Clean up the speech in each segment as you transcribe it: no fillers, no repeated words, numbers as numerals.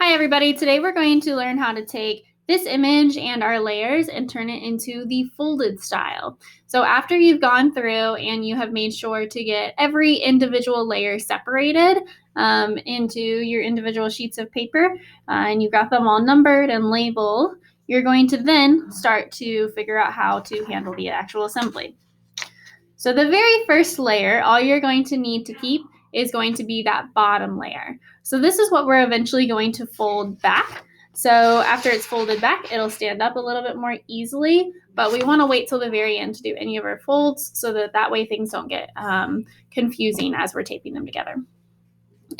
Hi everybody, today we're going to learn how to take this image and our layers and turn it into the folded style. So after you've gone through and you have made sure to get every individual layer separated into your individual sheets of paper and you've got them all numbered and labeled, you're going to then start to figure out how to handle the actual assembly. So the very first layer, all you're going to need to keep is going to be that bottom layer. So this is what we're eventually going to fold back. So after it's folded back, it'll stand up a little bit more easily, but we want to wait till the very end to do any of our folds so that way things don't get confusing as we're taping them together.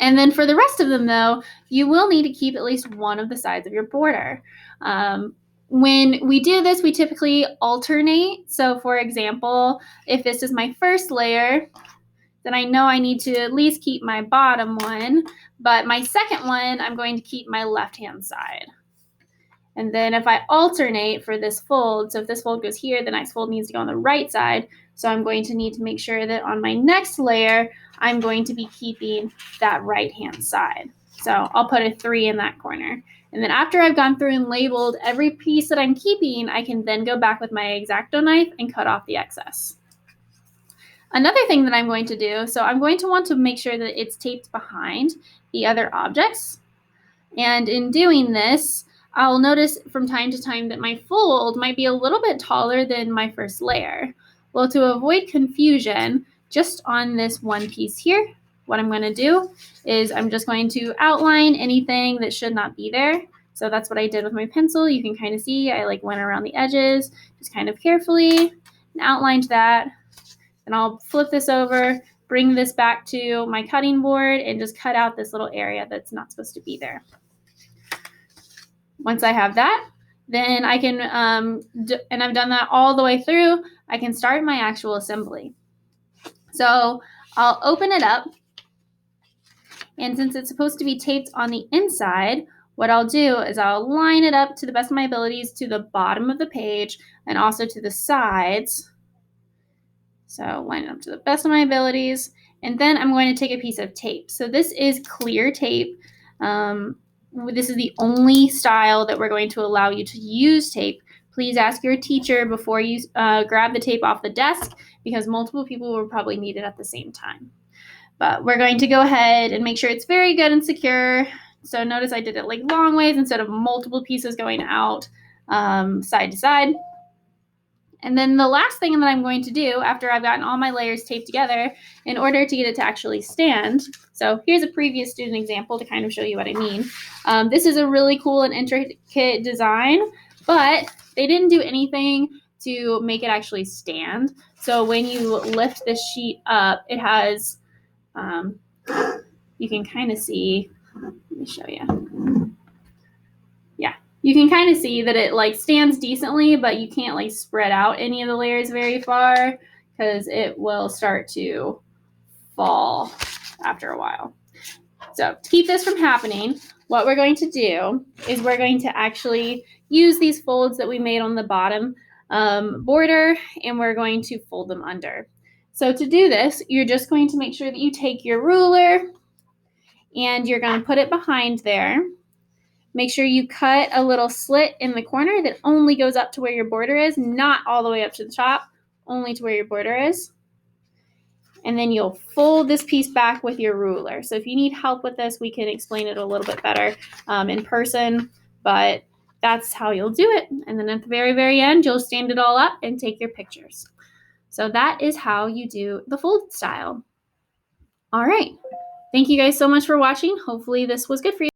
And then for the rest of them though, you will need to keep at least one of the sides of your border. When we do this, we typically alternate. So for example, if this is my first layer, then I know I need to at least keep my bottom one, but my second one, I'm going to keep my left-hand side. And then if I alternate for this fold, so if this fold goes here, the next fold needs to go on the right side. So I'm going to need to make sure that on my next layer, I'm going to be keeping that right-hand side. So I'll put a 3 in that corner. And then after I've gone through and labeled every piece that I'm keeping, I can then go back with my X-Acto knife and cut off the excess. Another thing that I'm going to do, so I'm going to want to make sure that it's taped behind the other objects. And in doing this, I'll notice from time to time that my fold might be a little bit taller than my first layer. Well, to avoid confusion, just on this one piece here, what I'm going to do is I'm just going to outline anything that should not be there. So that's what I did with my pencil. You can kind of see I went around the edges just kind of carefully and outlined that. And I'll flip this over, bring this back to my cutting board and just cut out this little area that's not supposed to be there. Once I have that, then I can, and I've done that all the way through, I can start my actual assembly. So I'll open it up, and since it's supposed to be taped on the inside, what I'll do is I'll line it up to the best of my abilities to the bottom of the page and also to the sides. So line it up to the best of my abilities, and then I'm going to take a piece of tape. So this is clear tape. This is the only style that we're going to allow you to use tape. Please ask your teacher before you grab the tape off the desk because multiple people will probably need it at the same time. But we're going to go ahead and make sure it's very good and secure. So notice I did it long ways instead of multiple pieces going out side to side. And then the last thing that I'm going to do after I've gotten all my layers taped together in order to get it to actually stand. So here's a previous student example to kind of show you what I mean. This is a really cool and intricate design, but they didn't do anything to make it actually stand. So when you lift this sheet up, it has, you can kind of see, let me show you. Yeah, you can kind of see that it stands decently, but you can't spread out any of the layers very far because it will start to fall after a while. So to keep this from happening, what we're going to do is we're going to actually use these folds that we made on the bottom border, and we're going to fold them under. So to do this, you're just going to make sure that you take your ruler and you're going to put it behind there. Make sure you cut a little slit in the corner that only goes up to where your border is, not all the way up to the top, only to where your border is. And then you'll fold this piece back with your ruler. So if you need help with this, we can explain it a little bit better in person, but that's how you'll do it. And then at the very, very end, you'll stand it all up and take your pictures. So that is how you do the fold style. All right. Thank you guys so much for watching. Hopefully this was good for you.